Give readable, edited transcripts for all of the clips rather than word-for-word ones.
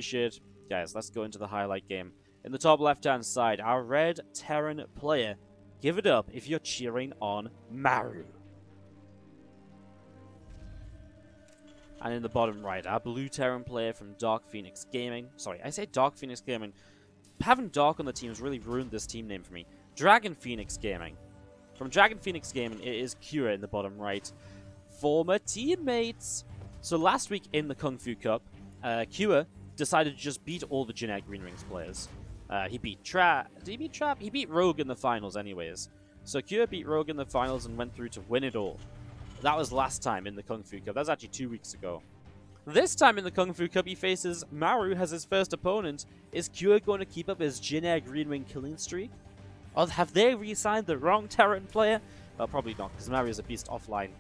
shit. Guys, let's go into the highlight game. In the top left-hand side, our red Terran player. Give it up if you're cheering on Maru. And in the bottom right, our blue Terran player from Dark Phoenix Gaming. Sorry, I say Dark Phoenix Gaming. Having Dark on the team has really ruined this team name for me. Dragon Phoenix Gaming. From Dragon Phoenix Gaming, it is Kira in the bottom right. Former teammates. So last week in the Kung Fu Cup, Kira decided to just beat all the generic Green Rings players. He beat Trap. Did he beat Trap? He beat Rogue in the finals anyways. So Kira beat Rogue in the finals and went through to win it all. That was last time in the Kung Fu Cup. That was actually 2 weeks ago. This time in the Kung Fu Cup, he faces Maru as his first opponent. Is Kira going to keep up his generic Green Ring killing streak? Or have they re-signed the wrong Terran player? Well, probably not, because Maru is a beast offline.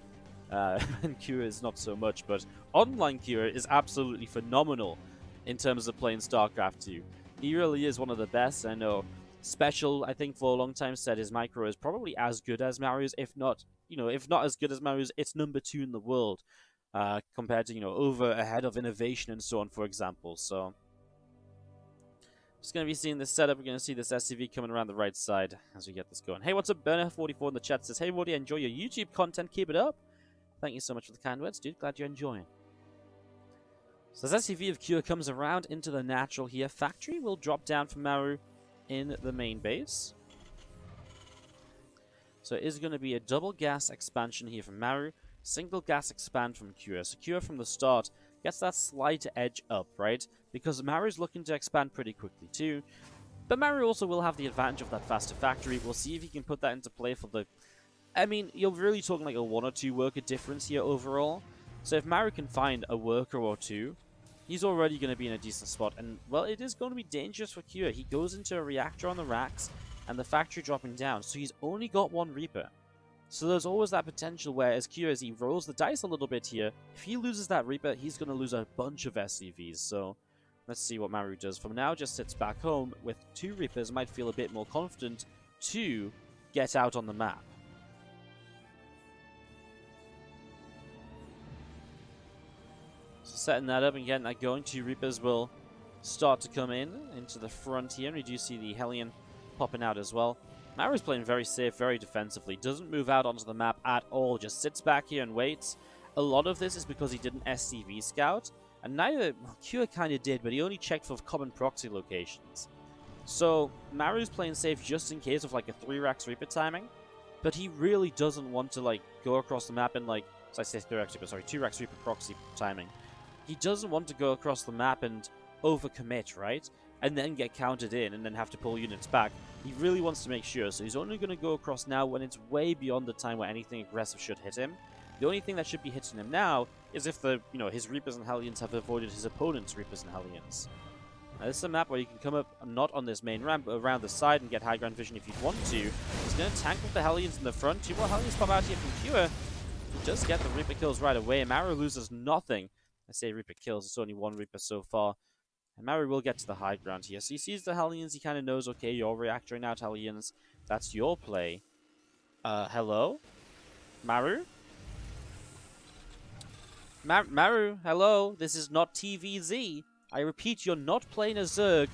And Kira is not so much, but online Kira is absolutely phenomenal in terms of playing StarCraft 2. He really is one of the best. I know Special, I think for a long time, said his micro is probably as good as Maru's, if not as good as Maru's, it's number 2 in the world. Compared to, over ahead of Innovation and so on, for example. So, just going to be seeing this setup. We're going to see this SCV coming around the right side as we get this going. Hey, what's up? Burner44 in the chat says, hey, Wardy, I enjoy your YouTube content. Keep it up. Thank you so much for the kind words, dude. Glad you're enjoying. So, as SCV of Cure comes around into the natural here, Factory will drop down from Maru in the main base. So, it is going to be a double gas expansion here from Maru. Single gas expand from Cure. So Cure from the start gets that slight edge up, right? Because Maru's looking to expand pretty quickly too. But Maru also will have the advantage of that faster factory. We'll see if he can put that into play for the... I mean, you're really talking like a 1 or 2 worker difference here overall. So if Maru can find a worker or 2, he's already going to be in a decent spot. And, well, it is going to be dangerous for Cure. He goes into a reactor on the racks and the factory dropping down. So he's only got 1 Reaper. So there's always that potential where, as Kira, as he rolls the dice a little bit here, if he loses that Reaper, he's going to lose a bunch of SCVs. So let's see what Maru does. For now, just sits back home with 2 Reapers, might feel a bit more confident to get out on the map. So setting that up and getting that going, 2 Reapers will start to come into the front here, and we do see the Hellion popping out as well. Maru's playing very safe, very defensively. Doesn't move out onto the map at all. Just sits back here and waits. A lot of this is because he didn't SCV scout. And neither... Well, Kua kind of did, but he only checked for common proxy locations. So, Maru's playing safe just in case of like a 3-Rax Reaper timing. But he really doesn't want to like go across the map and like... So I say 3-Rax Reaper, sorry, 2-Rax Reaper proxy timing. He doesn't want to go across the map and overcommit, right? And then get counted in and then have to pull units back. He really wants to make sure, so he's only going to go across now when it's way beyond the time where anything aggressive should hit him. The only thing that should be hitting him now is if the, his Reapers and Hellions have avoided his opponent's Reapers and Hellions. Now this is a map where you can come up not on this main ramp, but around the side and get high ground vision if you want to. He's going to tank with the Hellions in the front. 2 more Hellions pop out here from Cure. He does get the Reaper kills right away. Maru loses nothing. I say Reaper kills, it's only 1 Reaper so far. And Maru will get to the high ground here. So he sees the Hellions, he kind of knows, okay, you're reactoring out Hellions. That's your play. Hello? Maru? Maru, hello? This is not TvZ. I repeat, you're not playing a Zerg.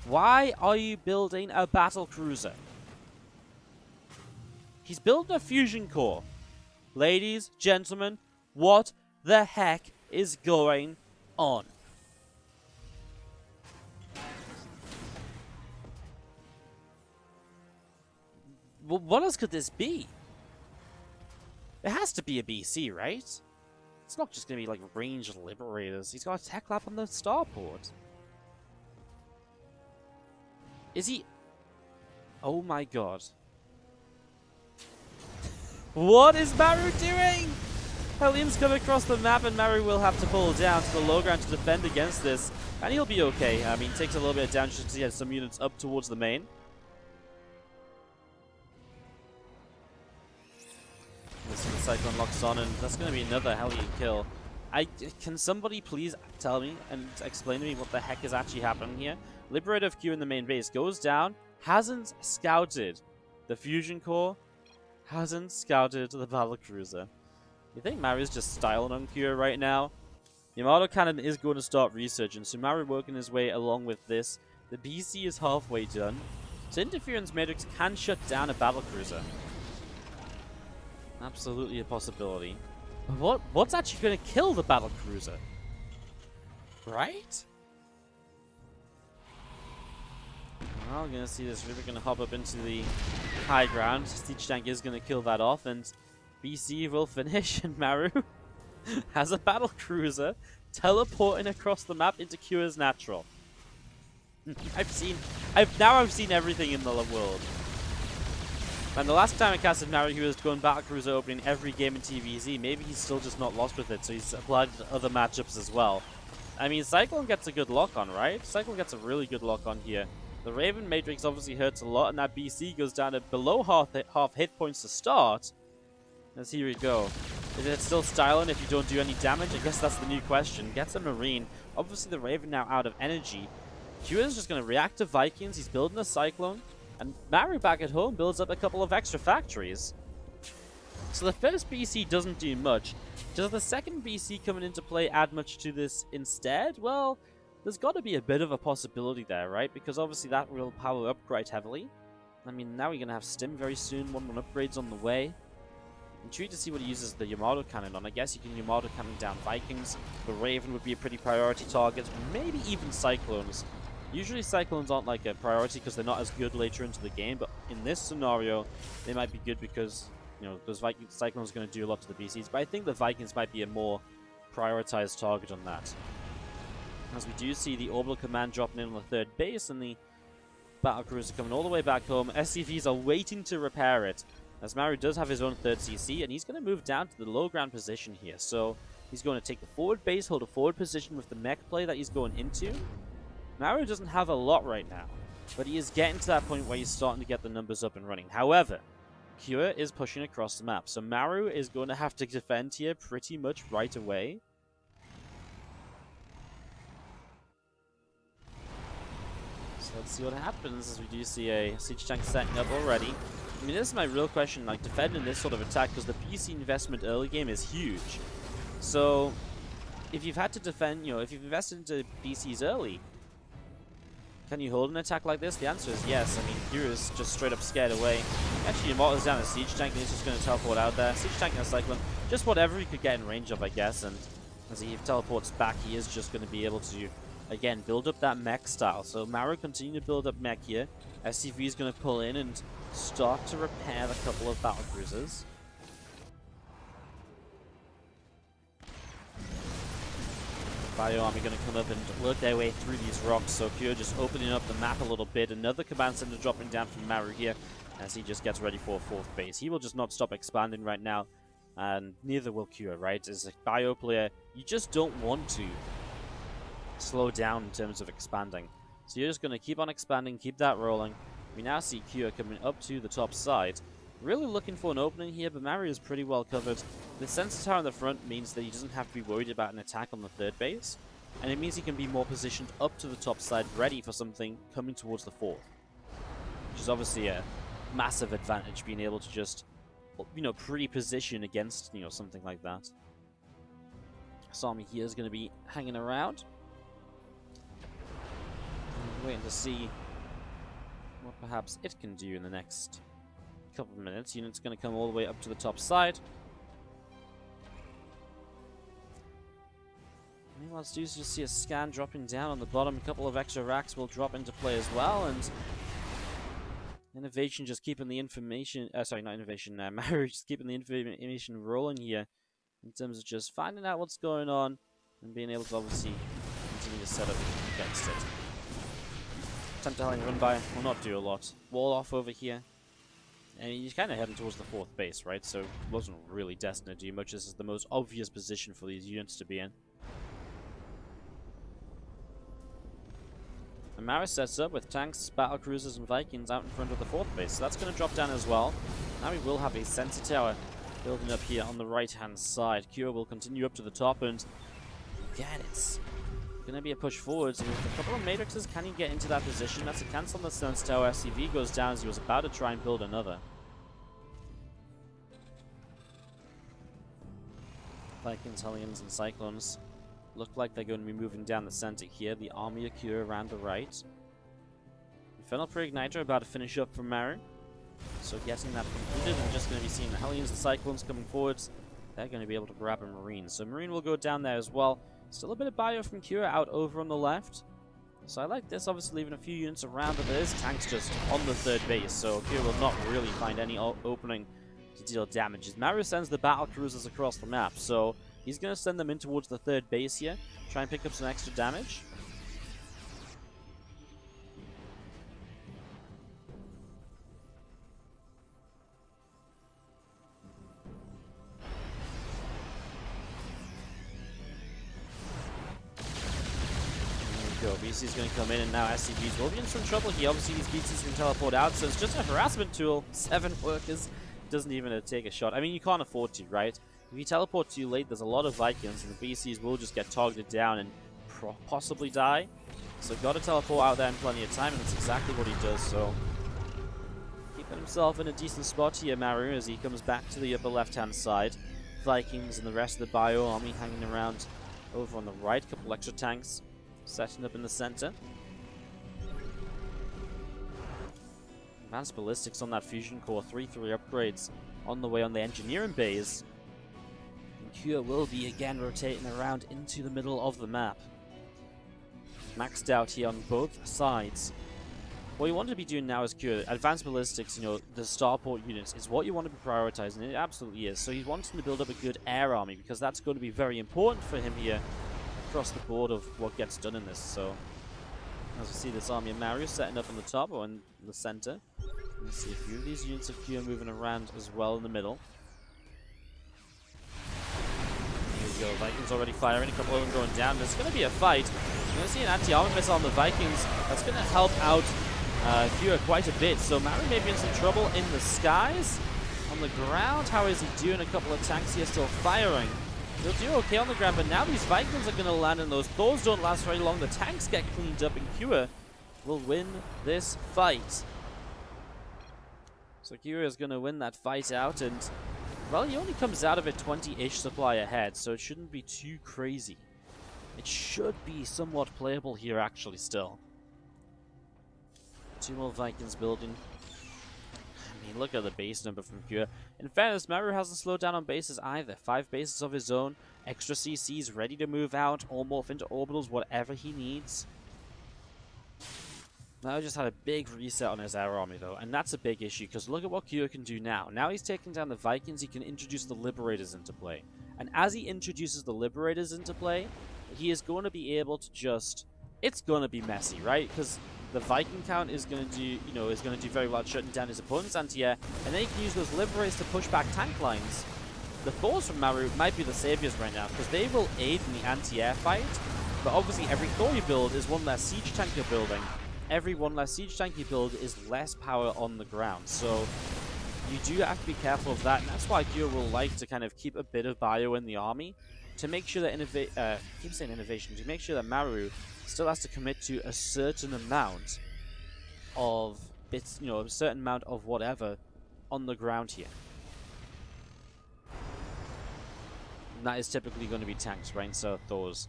Why are you building a Battlecruiser? He's building a fusion core. Ladies, gentlemen, what the heck is going on? Well, what else could this be? It has to be a BC, right? It's not just going to be like ranged liberators. He's got a tech lab on the starport. Is he... Oh my god. What is Maru doing? Hellions come across the map and Maru will have to pull down to the low ground to defend against this. And he'll be okay. I mean, takes a little bit of damage to get some units up towards the main. The Cyclone locks on, and that's going to be another Hellion kill. Can somebody please tell me and explain to me what the heck is actually happening here? Liberator of Q in the main base goes down, hasn't scouted the Fusion Core, hasn't scouted the Battlecruiser. You think Maru's just styling on Q right now? Yamato Cannon is going to start resurging, so Maru working his way along with this. The BC is halfway done. So Interference Matrix can shut down a Battlecruiser. Absolutely a possibility. But what's actually going to kill the Battlecruiser? Right? Well, we're going to see this River going to hop up into the high ground. Siege Tank is going to kill that off, and BC will finish, and Maru has a Battlecruiser teleporting across the map into Cure's natural. I've seen everything in the world. And the last time I casted Maru, he was going Battlecruiser opening every game in TvZ. Maybe he's still just not lost with it, so he's applied to other matchups as well. I mean, Cyclone gets a good lock on, right? Cyclone gets a really good lock on here. The Raven Matrix obviously hurts a lot, and that BC goes down to below half hit points to start. As here we go. Is it still styling if you don't do any damage? I guess that's the new question. Gets a Marine. Obviously the Raven now out of energy. Q is just going to react to Vikings. He's building a Cyclone. And Maru back at home builds up a couple of extra factories. So the first BC doesn't do much. Does the second BC coming into play add much to this instead? Well, there's got to be a bit of a possibility there, right? Because obviously that will power up quite heavily. I mean, now we're going to have Stim very soon. 1-1 upgrades on the way. Intrigued to see what he uses the Yamato Cannon on. I guess you can Yamato Cannon down Vikings. The Raven would be a pretty priority target. Maybe even Cyclones. Usually Cyclones aren't like a priority because they're not as good later into the game. But in this scenario, they might be good because, you know, those Cyclones are going to do a lot to the BCs. But I think the Vikings might be a more prioritized target on that. As we do see the Orbital Command dropping in on the third base and the Battlecruiser coming all the way back home. SCVs are waiting to repair it. As Maru does have his own third CC, and he's going to move down to the low ground position here. So he's going to take the forward base, hold a forward position with the mech play that he's going into. Maru doesn't have a lot right now, but he is getting to that point where he's starting to get the numbers up and running. However, Cure is pushing across the map, so Maru is going to have to defend here pretty much right away. So let's see what happens as we do see a Siege Tank setting up already. I mean, this is my real question, like, defending this sort of attack, because the PC investment early game is huge. So, if you've had to defend, you know, if you've invested into PCs early, can you hold an attack like this? The answer is yes. I mean, Hero's just straight up scared away. Actually, Immortal's down a Siege Tank, and he's just going to teleport out there. Siege Tank and a Cyclone, just whatever he could get in range of, I guess, and as he teleports back, he is just going to be able to, again, build up that mech style. So, Maru continue to build up mech here. SCV is going to pull in and start to repair a couple of Battlecruisers. Bio Army going to come up and work their way through these rocks. So Pure just opening up the map a little bit. Another command center dropping down from Maru here as he just gets ready for a fourth base. He will just not stop expanding right now, and neither will Cure, right? As a Bio player, you just don't want to slow down in terms of expanding. So you're just going to keep on expanding, keep that rolling. We now see Cure coming up to the top side. Really looking for an opening here, but Maru is pretty well covered. The Sensor Tower in the front means that he doesn't have to be worried about an attack on the third base. And it means he can be more positioned up to the top side, ready for something coming towards the fourth. Which is obviously a massive advantage, being able to just, you know, pre-position against, you know, something like that. Sami here is going to be hanging around. Waiting to see what perhaps it can do in the next couple of minutes. Unit's going to come all the way up to the top side. Meanwhile, Stu's just see a scan dropping down on the bottom. A couple of extra racks will drop into play as well, and Innovation just keeping the information. Sorry, not Innovation. Maru just keeping the information rolling here in terms of just finding out what's going on and being able to obviously continue to set up against it. Attempt to run by will not do a lot. Wall off over here. And he's kind of heading towards the fourth base, right? So wasn't really destined to do much. This is the most obvious position for these units to be in. And Maru sets up with tanks, Battlecruisers, and Vikings out in front of the fourth base. So that's going to drop down as well. Now we will have a Sensor Tower building up here on the right-hand side. Cure will continue up to the top, and again, it's going to be a push forwards. With a couple of Matrixes, can he get into that position? That's a cancel on the Sensor Tower. SCV goes down as he was about to try and build another. Vikings, Hellions, and Cyclones Look like they're going to be moving down the center here. The army of Kyo around the right. Infernal Pre-Igniter about to finish up for Maru. So getting that completed, and just going to be seeing the Hellions, the Cyclones coming forwards. They're going to be able to grab a Marine. So Marine will go down there as well. Still a bit of bio from Kyo out over on the left. So I like this, obviously leaving a few units around, but there's tanks just on the third base. So Kyo will not really find any opening to deal damage. Maru sends the Battlecruisers across the map. So he's going to send them in towards the third base here. Try and pick up some extra damage. BC's going to come in, and now SCVs will be in some trouble here. Obviously, these BCs can teleport out, so it's just a harassment tool. 7 workers. Doesn't even take a shot. I mean, you can't afford to, right? If you teleport too late, there's a lot of Vikings, and the BCs will just get targeted down and possibly die. So got to teleport out there in plenty of time, and that's exactly what he does. So keeping himself in a decent spot here, Maru, as he comes back to the upper left-hand side. Vikings and the rest of the bio army hanging around over on the right. Couple extra tanks setting up in the center. Advanced ballistics on that fusion core. 3-3 upgrades on the way on the engineering bays. And Kyo will be again rotating around into the middle of the map. Maxed out here on both sides. What you want to be doing now is Kyo. Advanced ballistics, you know, the starport units is what you want to be prioritizing. It absolutely is. So he's wanting to build up a good air army because that's going to be very important for him here across the board of what gets done in this. So as we see this army of Maru setting up on the top or in the center. Let's see a few of these units of Kyo moving around as well in the middle. Here we go, Vikings already firing, a couple of them going down. There's going to be a fight. You're going to see an anti-armor missile on the Vikings. That's going to help out Kyo quite a bit. So Maru may be in some trouble in the skies. On the ground, how is he doing? A couple of tanks here still firing. He'll do okay on the ground, but now these Vikings are going to land, and those Thors don't last very long. The tanks get cleaned up, and Kyo will win this fight. So Kyo is going to win that fight out, and, well, he only comes out of it 20-ish supply ahead, so it shouldn't be too crazy. It should be somewhat playable here, actually, still. 2 more Vikings building. I mean, look at the base number from Kyo. In fairness, Maru hasn't slowed down on bases either. 5 bases of his own, extra CCs ready to move out or morph into orbitals, whatever he needs. Maru just had a big reset on his air army though, and that's a big issue because look at what Kyo can do now. Now he's taking down the Vikings, he can introduce the Liberators into play. And as he introduces the Liberators into play, he is going to be able to just... It's going to be messy, right? Because the Viking count is going to do, you know, is going to do very well at shutting down his opponent's anti-air, and then he can use those Liberators to push back tank lines. The Thors from Maru might be the saviors right now, because they will aid in the anti-air fight, but obviously every Thor you build is one less siege tank you're building. Every one less siege tank you build is less power on the ground, so you do have to be careful of that, and that's why Kyo will like to kind of keep a bit of bio in the army, to make sure that to make sure that Maru still has to commit to a certain amount of bits, you know, a certain amount of whatever on the ground here. And that is typically going to be tanks, right? So Thors.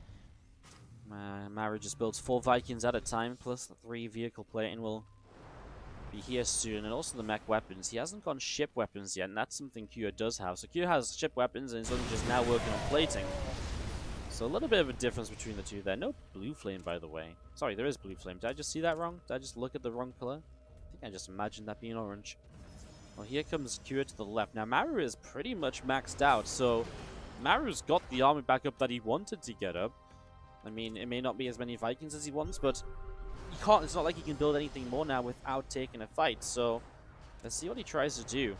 Maru just builds 4 Vikings at a time, plus the 3 vehicle plating will be here soon, and also the mech weapons. He hasn't gone ship weapons yet, and that's something Kyo does have. So Kyo has ship weapons, and he's only just now working on plating. So a little bit of a difference between the two there. No blue flame, by the way. Sorry, there is blue flame. Did I just see that wrong? Did I just look at the wrong color? I think I just imagined that being orange. Well, here comes Kyo to the left. Now, Maru is pretty much maxed out, so Maru's got the army back up that he wanted to get up. I mean, it may not be as many Vikings as he wants, but he can't. It's not like he can build anything more now without taking a fight. So let's see what he tries to do.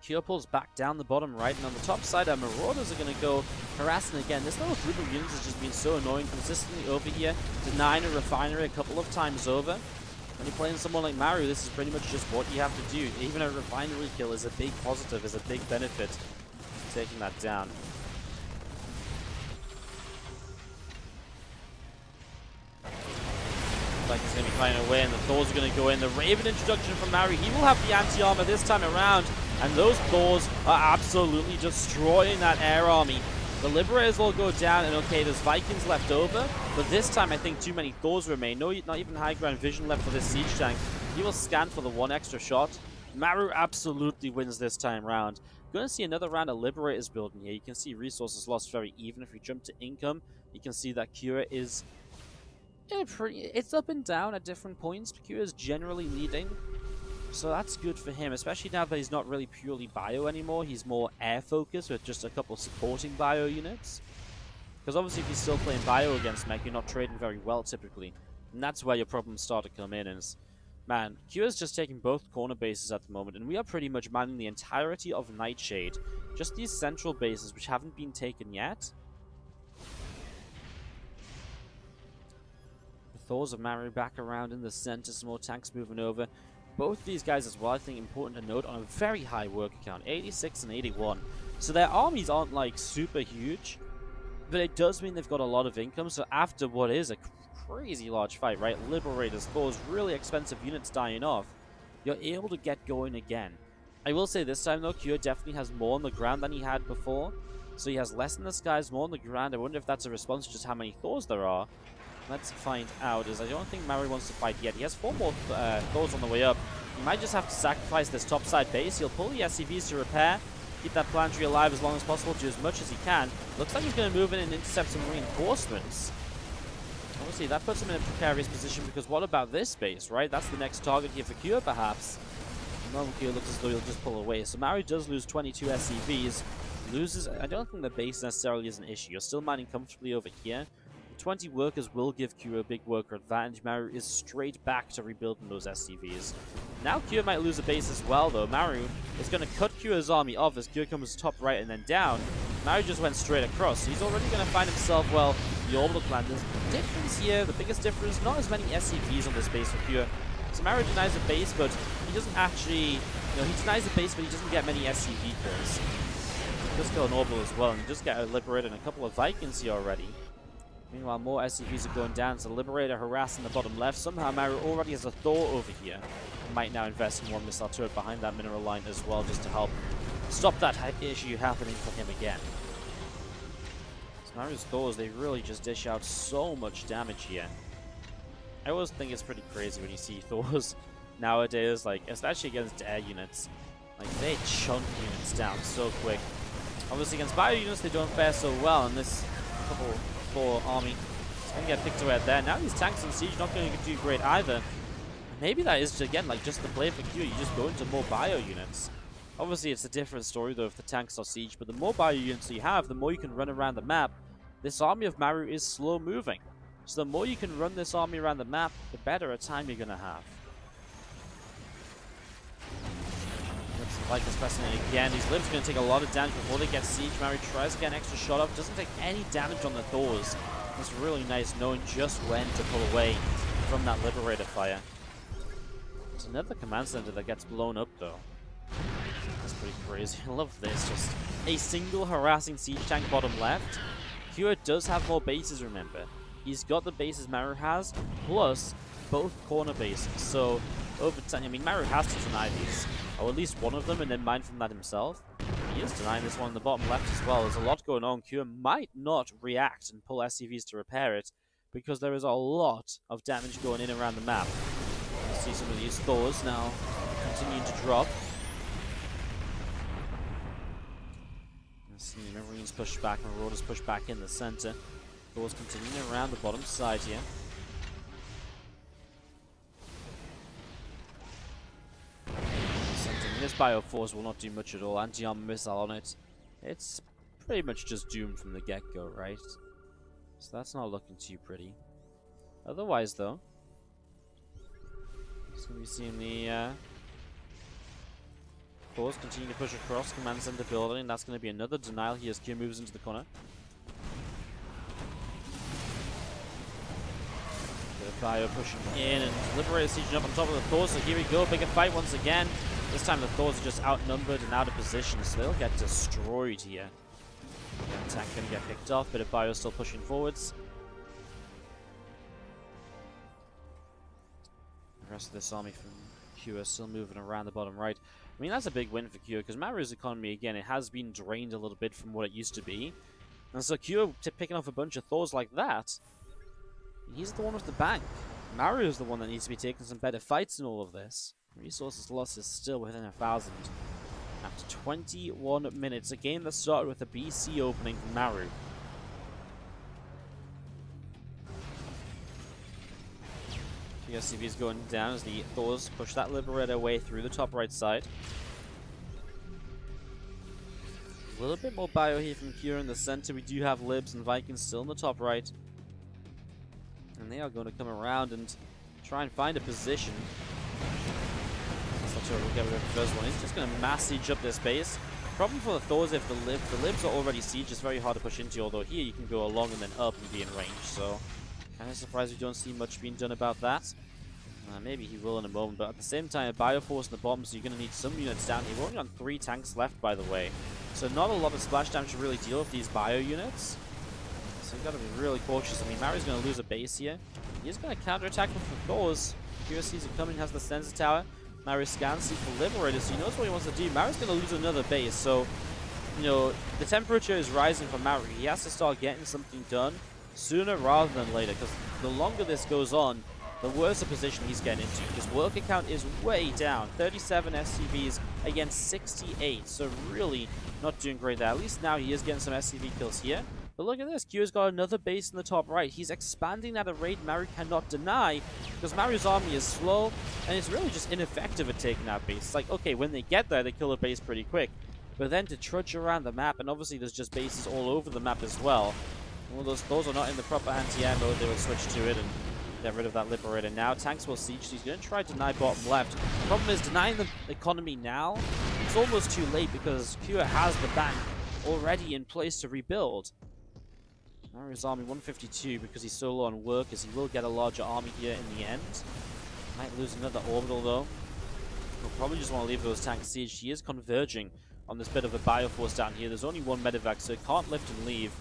Kyo pulls back down the bottom right, and on the top side, our Marauders are going to go harassing again. This little group of units has just been so annoying consistently over here, denying a refinery a couple of times over. When you're playing someone like Maru, this is pretty much just what you have to do. Even a refinery kill is a big positive, is a big benefit to taking that down. Like he's going to be flying away, and the Thors are going to go in. The Raven introduction from Maru, he will have the anti-armor this time around, and those Thors are absolutely destroying that air army. The Liberators will go down, and okay, there's Vikings left over, but this time I think too many Thors remain. No, not even high ground vision left for this siege tank. He will scan for the one extra shot. Maru absolutely wins this time round. Going to see another round of Liberators building here. You can see resources lost very even. If we jump to income, you can see that Kira is it's up and down at different points. Kira is generally leading. So that's good for him, especially now that he's not really purely bio anymore. He's more air focused with just a couple supporting bio units. Because obviously if you're still playing bio against mech, you're not trading very well typically. And that's where your problems start to come in. And man, Kira's just taking both corner bases at the moment, and we are pretty much manning the entirety of Nightshade. Just these central bases which haven't been taken yet. The Thors of Maru back around in the center, some more tanks moving over. Both these guys as well, I think important to note, on a very high work count, 86 and 81. So their armies aren't like super huge, but it does mean they've got a lot of income. So after what is a crazy large fight, right, Liberators, Thors, really expensive units dying off, you're able to get going again. I will say this time though, Kyo definitely has more on the ground than he had before. So he has less in the skies, more on the ground. I wonder if that's a response to just how many Thors there are. Let's find out, as I don't think Maru wants to fight yet. He has 4 more Thors on the way up. He might just have to sacrifice this topside base. He'll pull the SCVs to repair, keep that planetary alive as long as possible, do as much as he can. Looks like he's going to move in and intercept some reinforcements. Obviously, that puts him in a precarious position, because what about this base, right? That's the next target here for Kyo, perhaps. The moment Kyo looks as though he'll just pull away. So Maru does lose 22 SCVs. Loses, I don't think the base necessarily is an issue. You're still mining comfortably over here. 20 workers will give Kyo a big worker advantage. Maru is straight back to rebuilding those SCVs. Now Kyo might lose a base as well, though. Maru is going to cut Kyo's army off as Kyo comes top right and then down. Maru just went straight across, so he's already going to find himself, well, the orbital plan. There's a difference here, the biggest difference, not as many SCVs on this base for Kyo. So Maru denies the base, but he doesn't actually, he denies the base, but he doesn't get many SCV kills. He does kill an orbital as well, and he does get a Liberator and a couple of Vikings here already. Meanwhile, more SCVs are going down, so Liberator harassing the bottom left. Somehow Maru already has a Thor over here. Might now invest in one missile turret behind that mineral line as well, just to help stop that issue happening for him again. So Maru's Thors, they really just dish out so much damage here. I always think it's pretty crazy when you see Thors nowadays, like, especially against air units. Like, they chunk units down so quick. Obviously against bio units, they don't fare so well, and this couple Thor army is going to get picked away at there. Now these tanks in siege not going to do great either. Maybe that is, again, like just the play for Q. You just go into more bio units. Obviously, it's a different story, though, if the tanks are siege. But the more bio units you have, the more you can run around the map. This army of Maru is slow moving. So the more you can run this army around the map, the better a time you're going to have. Vikings pressing in again. These Libs are going to take a lot of damage before they get siege. Maru tries to get an extra shot off. Doesn't take any damage on the Thors. It's really nice knowing just when to pull away from that Liberator fire. There's another command center that gets blown up, though. That's pretty crazy. I love this. Just a single harassing siege tank bottom left. Kyo does have more bases, remember. He's got the bases Maru has, plus both corner bases. So, over time, I mean, Maru has to deny these. Or at least one of them, and then mine from that himself. He is denying this one in the bottom left as well. There's a lot going on. Kyo might not react and pull SCVs to repair it, because there is a lot of damage going in around the map. You see some of these Thors now continuing to drop. See Marines push back, Marauders push back in the center. Thors continuing around the bottom side here. This Bio Force will not do much at all. Anti-armor missile on it. It's pretty much just doomed from the get-go, right? So that's not looking too pretty. Otherwise, though, it's going to be seeing the Thors continue to push across command center building. That's going to be another denial here as Kyo moves into the corner. Bio pushing in and Liberator sieging up on top of the Thors. So here we go, bigger fight once again. This time the Thors are just outnumbered and out of position, so they'll get destroyed here. The tank going to get picked off, but Bio still pushing forwards. The rest of this army from Q is still moving around the bottom right. I mean, that's a big win for Q, because Maru's economy, again, it has been drained a little bit from what it used to be. And so Kyo picking off a bunch of Thors like that, he's the one with the bank. Maru is the one that needs to be taking some better fights in all of this. Resources loss is still within 1,000. After 21 minutes, a game that started with a BC opening from Maru. The SCV is going down as the Thors push that Liberator way through the top right side. A little bit more bio here from Kyo in the center. We do have Libs and Vikings still in the top right. And they are going to come around and try and find a position. That's not sure we'll get rid of the first one. He's just going to mass siege up this base. Problem for the Thors, if the Libs are already siege, it's very hard to push into, although here you can go along and then up and be in range. So, kind of surprised we don't see much being done about that. Maybe he will in a moment, but at the same time, a Bioforce in the bottom, so you're going to need some units down here. We're only on 3 tanks left, by the way. So not a lot of splash damage to really deal with these bio units. So you've got to be really cautious. I mean, Maru's going to lose a base here. He's going to counterattack with the Thors. Kyo sees it coming, has the sensor tower. Maru scans, sees the Liberator, so he knows what he wants to do. Maru's going to lose another base, so, you know, the temperature is rising for Maru. He has to start getting something done sooner rather than later, because the longer this goes on, the worse the position he's getting into. His worker count is way down. 37 SCVs against 68. So really not doing great there. At least now he is getting some SCV kills here. But look at this. Kyo's got another base in the top right. He's expanding at a rate Maru cannot deny, because Maru's army is slow and it's really just ineffective at taking out base. It's like, okay, when they get there, they kill a base pretty quick. But then to trudge around the map, and obviously there's just bases all over the map as well. Well, those are not in the proper anti-air mode. They will switch to it and get rid of that Liberator. Now tanks will siege, so he's going to try to deny bottom left. The problem is, denying the economy now, it's almost too late, because Kyo has the bank already in place to rebuild. Maru's army 152 because he's so low on workers. He will get a larger army here in the end. Might lose another orbital though. He'll probably just want to leave those tanks sieged. He is converging on this bit of a Bioforce down here. There's only one medevac, so he can't lift and leave.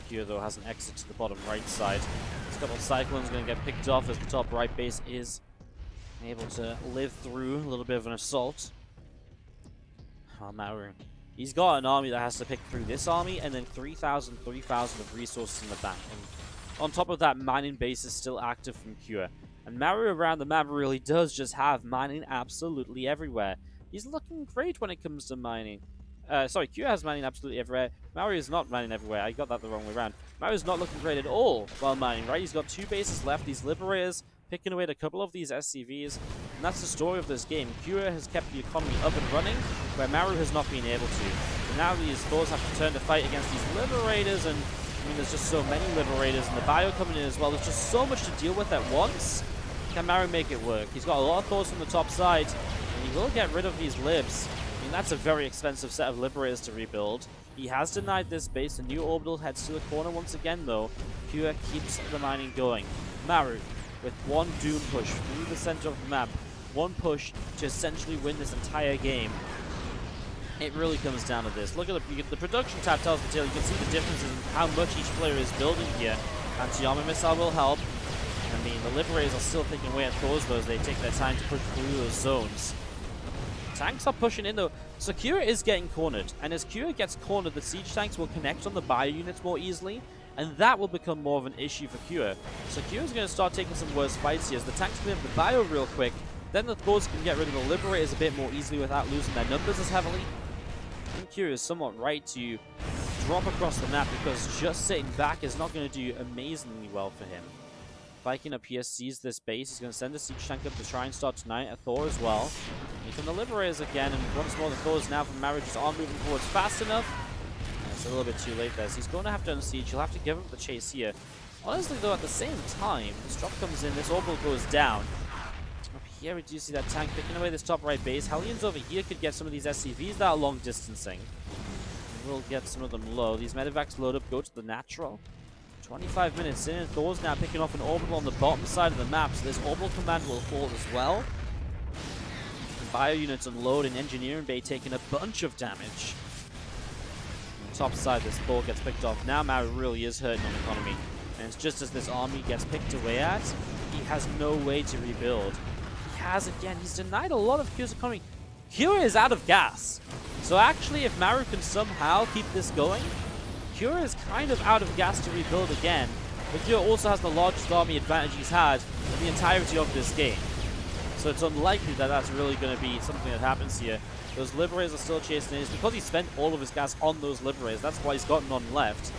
Kyo though has an exit to the bottom right side. This couple of Cyclones going to get picked off as the top right base is able to live through a little bit of an assault. Maru, he's got an army that has to pick through this army, and then 3,000 of resources in the back. And on top of that, mining base is still active from Kyo. And Maru around the map really does just have mining absolutely everywhere. He's looking great when it comes to mining. Sorry, Kyo has mining absolutely everywhere. Maru is not mining everywhere. I got that the wrong way around. Maru's not looking great at all while mining, right? He's got 2 bases left. These Liberators picking away at a couple of these SCVs. And that's the story of this game. Kyo has kept the economy up and running, where Maru has not been able to. And now these Thors have to turn to fight against these Liberators, and I mean, there's just so many Liberators, and the bio coming in as well. There's just so much to deal with at once. Can Maru make it work? He's got a lot of Thors from the top side, and he will get rid of these Libs. I mean, that's a very expensive set of Liberators to rebuild. He has denied this base. A new orbital heads to the corner once again, though. Kyo keeps the mining going. Maru, with one Doom push through the center of the map, one push to essentially win this entire game. It really comes down to this. Look at the production tab tells the tale. You can see the differences in how much each player is building here. Anti-armor missile will help. I mean, the Liberators are still picking away at Thors, though, as they take their time to push through those zones. Tanks are pushing in though, so Kyo is getting cornered, and as Kyo gets cornered, the siege tanks will connect on the bio units more easily, and that will become more of an issue for Kyo. So Kyo is going to start taking some worse fights here, as the tanks clear up the bio real quick, then the Thors can get rid of the Liberators a bit more easily without losing their numbers as heavily. And Kyo is somewhat right to drop across the map, because just sitting back is not going to do amazingly well for him. Viking up here sees this base. He's going to send a siege tank up to try and start tonight. A Thor as well. Here come the Liberators again, and once more the Thors now from Maru just aren't moving forwards fast enough. And it's a little bit too late there, so he's going to have to unsiege. He'll have to give up the chase here. Honestly though, at the same time, this drop comes in, this orbital goes down. Up here we do see that tank picking away this top right base. Hellions over here could get some of these SCVs that are long distancing. We'll get some of them low. These medevacs load up, go to the natural. 25 minutes in, Thor's now picking off an orbital on the bottom side of the map, so this orbital command will fall as well. And bio units unload, and engineering bay taking a bunch of damage. On the top side, this Thor gets picked off. Now Maru really is hurting on economy, and it's just as this army gets picked away at, he has no way to rebuild. He has again, he's denied a lot of Kyo's economy. Kyo is out of gas, so actually if Maru can somehow keep this going, Cure is kind of out of gas to rebuild again, but Cure also has the largest army advantage he's had in the entirety of this game. So it's unlikely that that's really going to be something that happens here. Those Liberators are still chasing in. It's because he spent all of his gas on those Liberators. That's why he's got none left.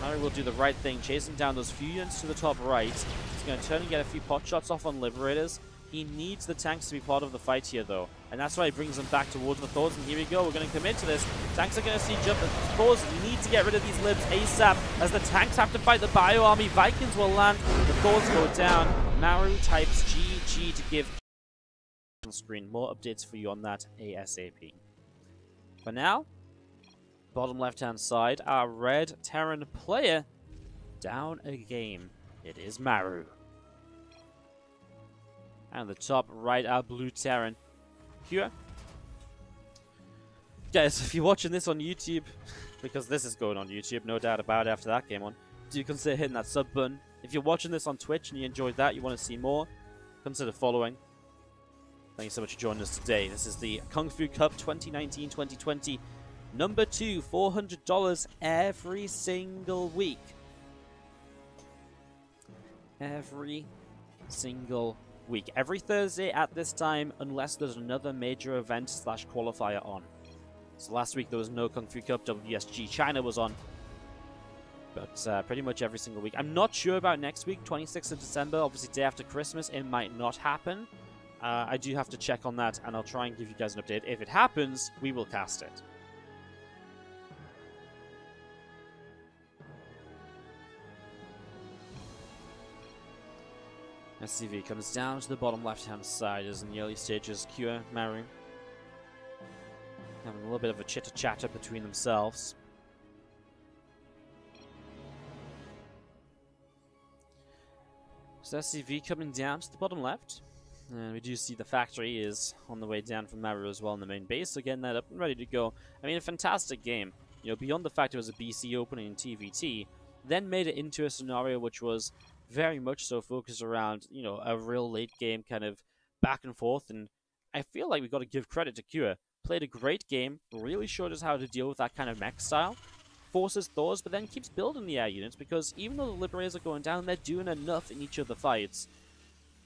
Maru will do the right thing, chasing down those few units to the top right. He's going to turn and get a few pot shots off on Liberators. He needs the tanks to be part of the fight here, though. And that's why he brings them back towards the Thors. And here we go. We're going to commit to this. Tanks are going to siege up. The Thors need to get rid of these Libs ASAP, as the tanks have to fight the Bio Army. Vikings will land. The Thors go down. Maru types GG to give on screen. More updates for you on that ASAP. For now, bottom left-hand side, our red Terran player down a game. It is Maru. And the top right, our blue Terran. Here. Guys, if you're watching this on YouTube, because this is going on YouTube, no doubt about it after that game on, do consider hitting that sub button. If you're watching this on Twitch and you enjoyed that, you want to see more, consider following. Thank you so much for joining us today. This is the Kung Fu Cup 2019-2020. Number 2, $400 every single week. Every single week. Every Thursday at this time, unless there's another major event / qualifier on. So last week there was no Kung Fu Cup. WSG China was on. But pretty much every single week. I'm not sure about next week, 26th of December. Obviously, day after Christmas, it might not happen. I do have to check on that, and I'll try and give you guys an update. If it happens, we will cast it. SCV comes down to the bottom left-hand side as in the early stages. Cure, Maru having a little bit of a chitter-chatter between themselves. So SCV coming down to the bottom left. And we do see the factory is on the way down from Maru as well in the main base, so getting that up and ready to go. I mean, a fantastic game. You know, beyond the fact it was a BC opening in TvT, then made it into a scenario which was very much so focused around, you know, a real late game kind of back and forth. And I feel like we've got to give credit to Cure. Played a great game, really showed us how to deal with that kind of mech style. Forces Thors, but then keeps building the air units, because even though the Liberators are going down, they're doing enough in each of the fights.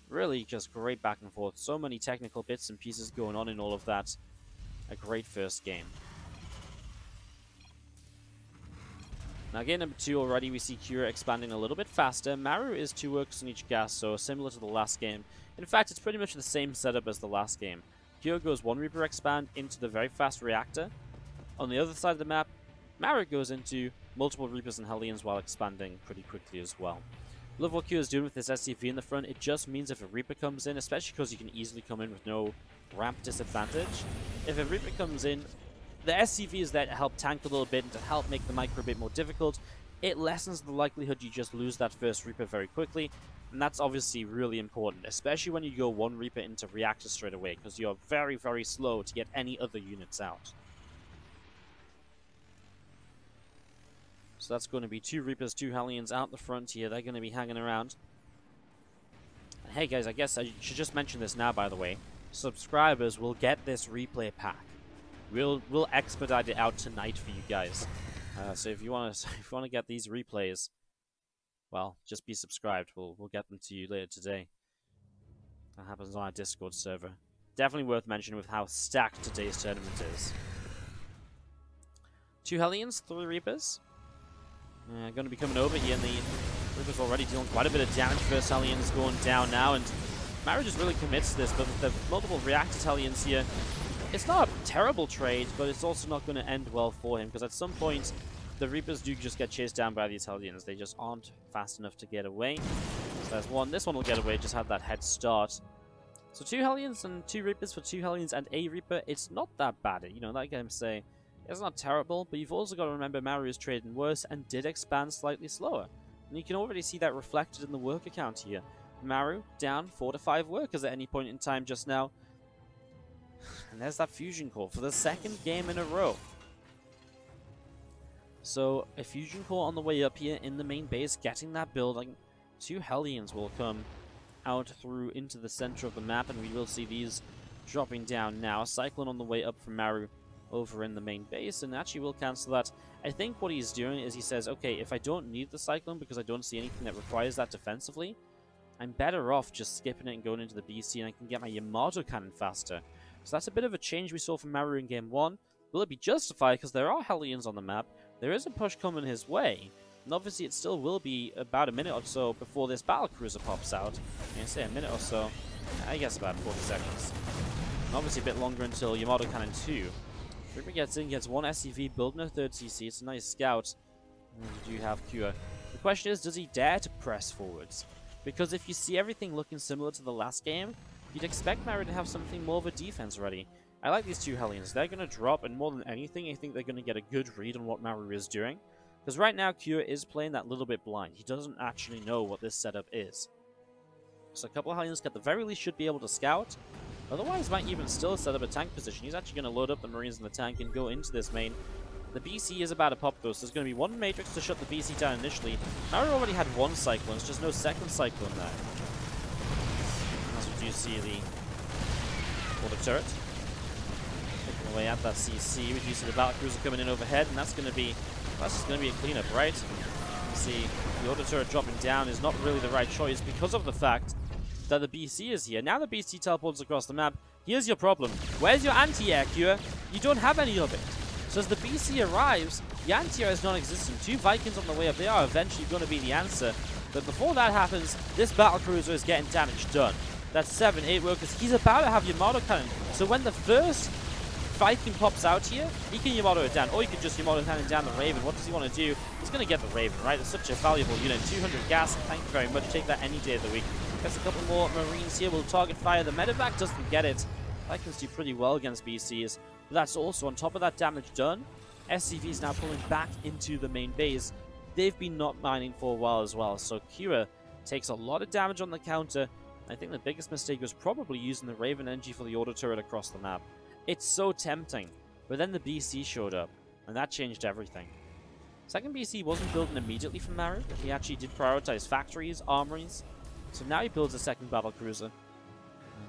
Really just great back and forth. So many technical bits and pieces going on in all of that. A great first game. Now game number 2 already, we see Cure expanding a little bit faster. Maru is 2 workers in each gas, so similar to the last game. In fact, it's pretty much the same setup as the last game. Cure goes 1 Reaper expand into the very fast reactor. On the other side of the map, Maru goes into multiple Reapers and Hellions while expanding pretty quickly as well. Love what Cure is doing with this SCV in the front. It just means if a Reaper comes in, especially because you can easily come in with no ramp disadvantage. If a Reaper comes in, the SCV is there to help tank a little bit and to help make the micro a bit more difficult. It lessens the likelihood you just lose that first Reaper very quickly. And that's obviously really important, especially when you go 1 Reaper into Reactor straight away, because you're very, very slow to get any other units out. So that's going to be 2 Reapers, 2 Hellions out the front here. They're going to be hanging around. And hey guys, I guess I should just mention this now, by the way. Subscribers will get this replay pack. We'll expedite it out tonight for you guys. So if you want to get these replays, well, just be subscribed. We'll get them to you later today. That happens on our Discord server. Definitely worth mentioning with how stacked today's tournament is. 2 Hellions, 3 Reapers. Going to be coming over here, and the Reaper's already dealing quite a bit of damage. First Hellions going down now, and Maru just really commits to this, but with the multiple reactor Hellions here, it's not a terrible trade, but it's also not going to end well for him, because at some point, the Reapers do just get chased down by these Hellions. They just aren't fast enough to get away. So there's one. This one will get away, just had that head start. So 2 Hellions and 2 Reapers for 2 Hellions and a Reaper. It's not that bad, you know, like I'm saying. It's not terrible, but you've also got to remember Maru is trading worse and did expand slightly slower. And you can already see that reflected in the worker count here. Maru down 4 to 5 workers at any point in time just now. And there's that fusion core for the 2nd game in a row. So a fusion core on the way up here in the main base, getting that building. 2 Hellions will come out through into the center of the map, and we will see these dropping down now. Cyclone on the way up from Maru. over in the main base, and actually will cancel that. I think what he's doing is he says, okay, if I don't need the Cyclone because I don't see anything that requires that defensively, I'm better off just skipping it and going into the BC, and I can get my Yamato cannon faster. So that's a bit of a change we saw from Maru in Game 1. Will it be justified? Because there are Hellions on the map. There is a push coming his way. And obviously it still will be about a minute or so before this Battlecruiser pops out. I say a minute or so. I guess about 40 seconds. And obviously a bit longer until Yamato Cannon 2. Ripper gets in, gets one SCV, building a third CC. It's a nice scout. And you do have Cure. The question is, does he dare to press forwards? Because if you see everything looking similar to the last game, you'd expect Maru to have something more of a defense ready. I like these two Hellions. They're going to drop, and more than anything, I think they're going to get a good read on what Maru is doing. Because right now, Cure is playing that little bit blind. He doesn't actually know what this setup is. So a couple of Hellions at the very least should be able to scout. Otherwise, might even still set up a tank position. He's actually going to load up the Marines in the tank and go into this main. The BC is about to pop though, so there's going to be one Matrix to shut the BC down initially. Maru already had one Cyclone, it's just no second Cyclone there. As we do see the water turret picking away at that CC. We do see the Battlecruiser coming in overhead, and that's just going to be a cleanup, right? You see the auto turret dropping down is not really the right choice because of the fact that the BC is here. Now the BC teleports across the map. Here's your problem. Where's your anti-air, Cure? You don't have any of it. So as the BC arrives, the anti-air is non-existent. Two Vikings on the way up, they are eventually going to be the answer. But before that happens, this Battlecruiser is getting damage done. That's 7, 8 workers. He's about to have Yamato Cannon. So when the first Viking pops out here, he can Yamato it down. Or he can just Yamato Cannon down the Raven. What does he want to do? He's going to get the Raven, right? It's such a valuable unit. 200 gas, thank you very much. Take that any day of the week. Gets a couple more Marines here. Will target fire. The Medevac doesn't get it. Vikings do pretty well against BCs. But that's also, on top of that damage done, SCV is now pulling back into the main base. They've been not mining for a while as well, so Kira takes a lot of damage on the counter. I think the biggest mistake was probably using the Raven energy for the auto turret across the map. It's so tempting, but then the BC showed up, and that changed everything. Second BC wasn't building immediately from Maru, but he actually did prioritize factories, armories, so now he builds a second Battlecruiser.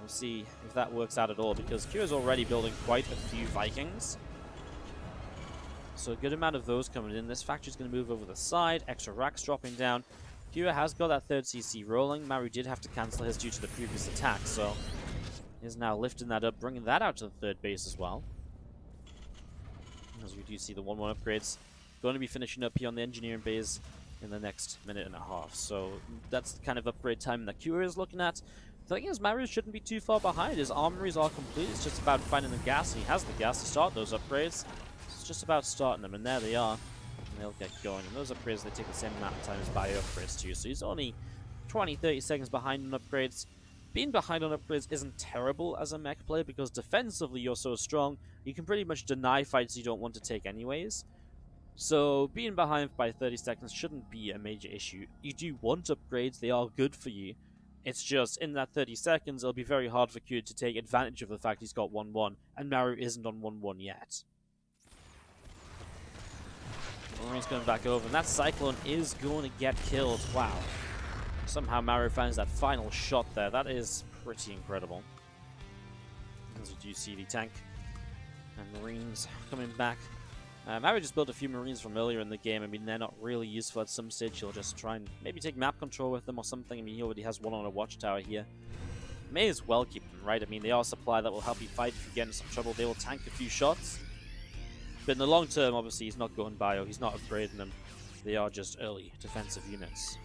We'll see if that works out at all, because Kira's already building quite a few Vikings. So a good amount of those coming in. This factory's going to move over the side, extra racks dropping down. Kira has got that third CC rolling. Maru did have to cancel his due to the previous attack, so he's now lifting that up, bringing that out to the third base as well. As we do see the 1-1 upgrades going to be finishing up here on the engineering base in the next minute and a half. So that's the kind of upgrade time that Kira is looking at. The thing is, Maru shouldn't be too far behind. His armories are complete. It's just about finding the gas, and he has the gas to start those upgrades. So it's just about starting them, and there they are. And they'll get going. And those upgrades, they take the same amount of time as bio upgrades too. So he's only 20-30 seconds behind on upgrades. Being behind on upgrades isn't terrible as a mech player, because defensively you're so strong, you can pretty much deny fights you don't want to take anyways. So being behind by 30 seconds shouldn't be a major issue. You do want upgrades, they are good for you. It's just, in that 30 seconds, it'll be very hard for Q to take advantage of the fact he's got 1-1, and Maru isn't on 1-1 yet. Marine's coming back over, and that Cyclone is going to get killed. Wow. Somehow Maru finds that final shot there. That is pretty incredible. As you do see the tank and Marines coming back. Maru just built a few Marines from earlier in the game. I mean, they're not really useful at some stage. He'll just try and maybe take map control with them or something. I mean, he already has one on a watchtower here. May as well keep them, right? I mean, they are a supply that will help you fight if you get into some trouble. They will tank a few shots. But in the long term, obviously, he's not going bio. He's not upgrading them. They are just early defensive units.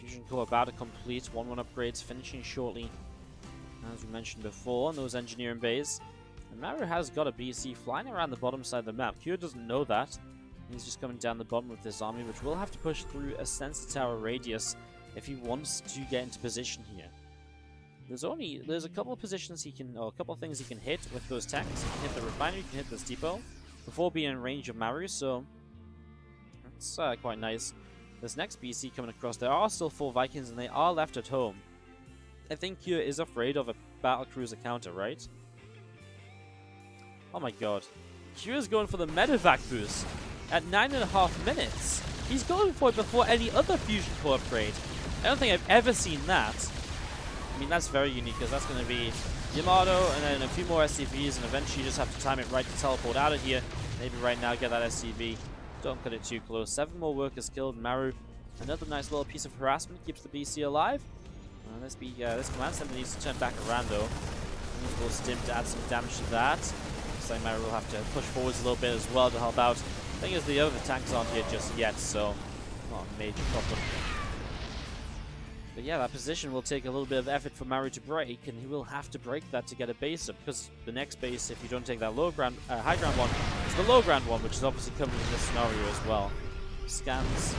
Fusion core about to complete. 1-1 upgrades finishing shortly, as we mentioned before, in those engineering bays. And Maru has got a BC flying around the bottom side of the map. Kyo doesn't know that. He's just coming down the bottom with this army, which will have to push through a sensor tower radius if he wants to get into position here. There's a couple of positions he can, or a couple of things he can hit with those tanks. He can hit the refinery, he can hit this depot before being in range of Maru, so that's quite nice. This next BC coming across, there are still 4 Vikings and they are left at home. I think Kyo is afraid of a Battlecruiser counter, right? Oh my god. Kyo is going for the medevac boost at 9.5 minutes. He's going for it before any other fusion core upgrade. I don't think I've ever seen that. I mean, that's very unique because that's going to be Yamato and then a few more SCVs, and eventually you just have to time it right to teleport out of here. Maybe right now get that SCV. Don't cut it too close. 7 more workers killed. Maru, another nice little piece of harassment, keeps the BC alive. This command center needs to turn back around though. We'll stim to add some damage to that. Looks like Maru will have to push forwards a little bit as well to help out. The thing is, the other tanks aren't here just yet, so not a major problem. But yeah, that position will take a little bit of effort for Maru to break, and he will have to break that to get a base up, because the next base, if you don't take that high ground one, is the low ground one, which is obviously covered in this scenario as well. Scans.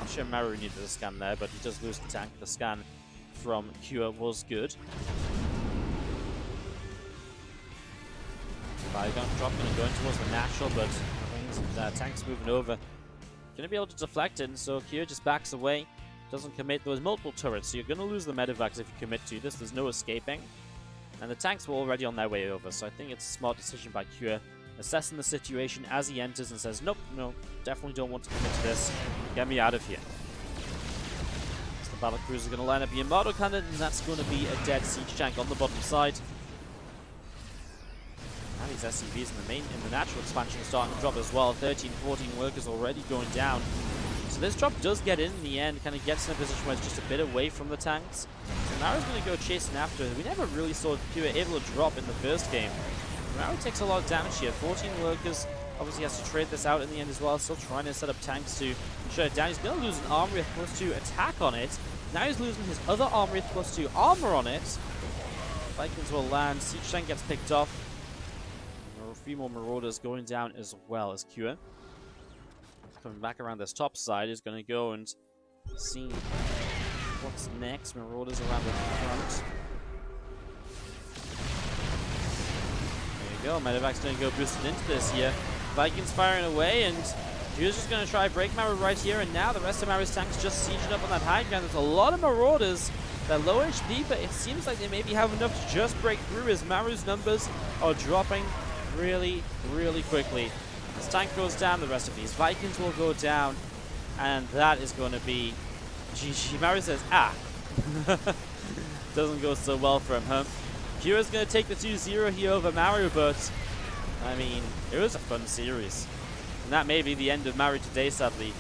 I'm sure Maru needed a scan there, but he does lose the tank. The scan from Cure was good. Bygone drop going to go in towards the natural, but tank's moving over. Going to be able to deflect it, and so Cure just backs away. Doesn't commit. There was multiple turrets, so you're going to lose the medevacs if you commit to this. There's no escaping. And the tanks were already on their way over, so I think it's a smart decision by Cure. Assessing the situation as he enters and says, nope, no, definitely don't want to commit to this. Get me out of here. So the Battlecruiser going to line up the Yamato cannon, and that's going to be a dead siege tank on the bottom side. Now these SCVs in the natural expansion are starting to drop as well. 13, 14 workers already going down. So this drop does get in the end, kind of gets in a position where it's just a bit away from the tanks. So Maru's going to go chasing after it. We never really saw Cure able to drop in the first game. Maru takes a lot of damage here. 14 workers. Obviously has to trade this out in the end as well. Still trying to set up tanks to shut it down. He's going to lose an armory with +2 attack on it. Now he's losing his other armory with +2 armor on it. Vikings will land. Siege tank gets picked off. There are a few more marauders going down as well as Cure. Coming back around this top side is going to go and see what's next. Marauders around the front. There you go. Medevac's going to go boosted into this here. Vikings firing away, and Cure's just going to try break Maru right here, and now the rest of Maru's tanks just sieging up on that high ground. There's a lot of marauders. They're low HP, but it seems like they maybe have enough to just break through, as Maru's numbers are dropping really, really quickly. As tank goes down, the rest of these Vikings will go down, and that is going to be GG. Maru says, doesn't go so well for him, huh? Cure is going to take the 2-0 here over Maru, but I mean, it was a fun series. And that may be the end of Maru today, sadly.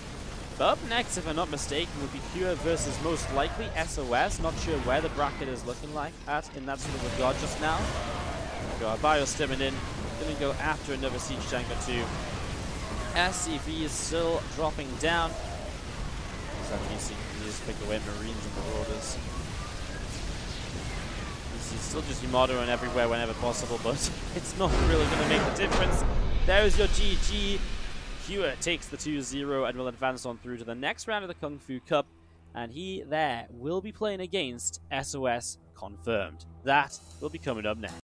But up next, if I'm not mistaken, would be Cure versus most likely SOS. Not sure where the bracket is looking like in that sort of regard just now. Got Bio stimming in. Gonna go after another siege tank or two. SCV is still dropping down. So that means you can just pick away Marines and Marauders. He's still just Yamato and everywhere whenever possible, but it's not really going to make the difference. There's your GG. Cure takes the 2-0 and will advance on through to the next round of the Kung Fu Cup. And he there will be playing against SOS confirmed. That will be coming up next.